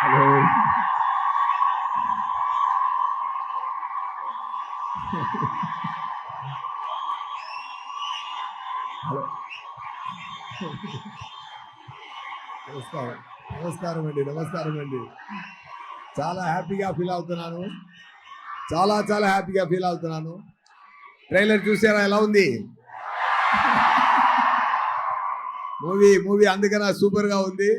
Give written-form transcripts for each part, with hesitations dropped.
Hello నమస్కారం నమస్కారం అండి నమస్కారం అండి. చాలా హ్యాపీగా ఫీల్ అవుతున్నాను. చాలా హ్యాపీగా ఫీల్ అవుతున్నాను. ట్రైలర్ చూసారా ఎలా ఉంది? మూవీ అందుకనే సూపర్గా ఉంది.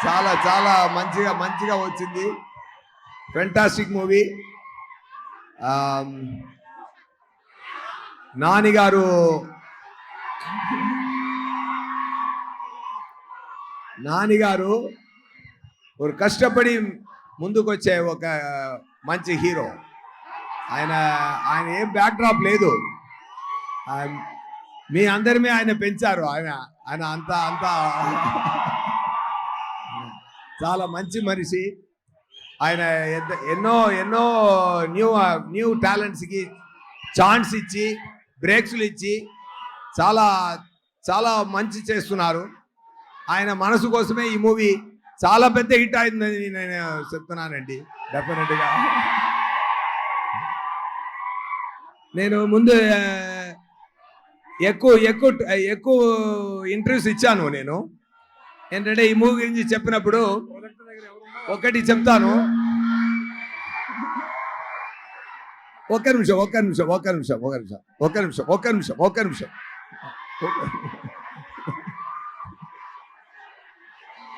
చాలా మంచిగా వచ్చింది. Fantastic movie. నానిగారు ఒక కష్టపడి ముందుకొచ్చే ఒక మంచి హీరో. ఆయన ఏం బ్యాక్డ్రాప్ లేదు. మీ అందరినీ ఆయన పెంచారు. ఆయన అంతా చాలా మంచి మనిషి. ఆయన ఎన్నో న్యూ టాలెంట్స్కి ఛాన్స్ ఇచ్చి బ్రేక్స్లు ఇచ్చి చాలా మంచి చేస్తున్నారు. ఆయన మనసు కోసమే ఈ మూవీ చాలా పెద్ద హిట్ అయిందని నేను చెప్తున్నానండి. డెఫినెట్గా నేను ముందు ఎక్కువ ఇంటర్వ్యూస్ ఇచ్చాను. నేను ఏంటంటే ఈ మూవీ గురించి చెప్పినప్పుడు ఒకటి చెప్తాను. ఒక్క నిమిషం.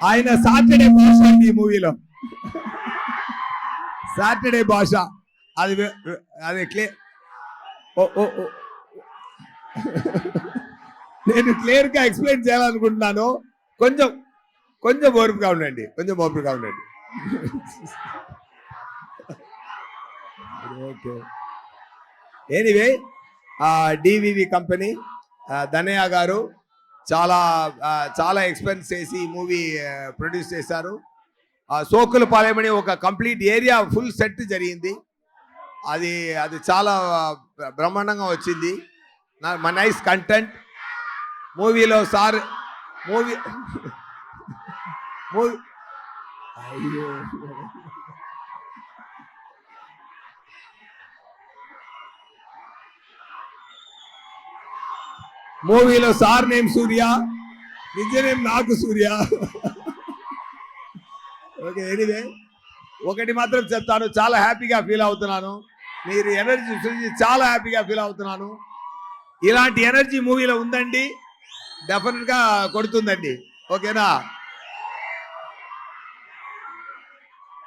ఆయన సాటర్డే భాష అండి ఈ మూవీలో. సాటర్డే భాష అది నేను క్లియర్గా ఎక్స్ప్లెయిన్ చేయాలనుకుంటున్నాను. కొంచెం ఓర్పుగా ఉండండి. Okay. Anyway DVV company Danayya గారు చాలా ఎక్స్పెన్స్ చేసి ఈ మూవీ ప్రొడ్యూస్ చేశారు. సోకులపాలెమని ఒక కంప్లీట్ ఏరియా ఫుల్ సెట్ జరిగింది. అది చాలా బ్రహ్మాండంగా వచ్చింది. నైస్ కంటెంట్ మూవీలో. సార్ మూవీలో సార్ నేమ్ సూర్య, నిజ నేమ్ నాకు సూర్య. ఓకే. ఎనీవే ఒకటి మాత్రం చెప్తాను, చాలా హ్యాపీగా ఫీల్ అవుతున్నాను. మీరు ఎనర్జీ చూసి చాలా హ్యాపీగా ఫీల్ అవుతున్నాను. ఇలాంటి ఎనర్జీ మూవీలో ఉందండి, డెఫినెట్గా కొడుతుందండి. ఓకేనా?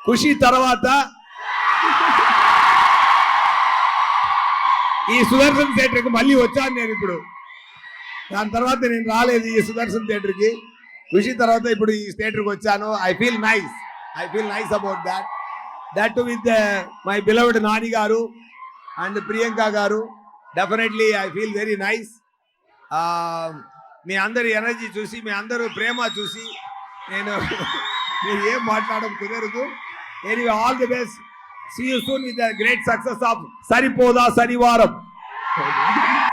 ఖుషి తర్వాత ఈ సుదర్శన్ థియేటర్కి మళ్ళీ వచ్చాను నేను. ఇప్పుడు దాని తర్వాత నేను రాలేదు ఈ సుదర్శన్ థియేటర్కి. ఖుషి తర్వాత ఇప్పుడు ఈ థియేటర్కి వచ్చాను. I feel nice about that with my beloved Nani garu and Priyanka garu. Definitely I feel very nice. మీ అందరి ఎనర్జీ చూసి, మీ అందరూ ప్రేమ చూసి నేను మీరు ఏం మాట్లాడడం కుదరదు. Anyway all the best. See you soon with the great success of Saripodhaa శనివారం.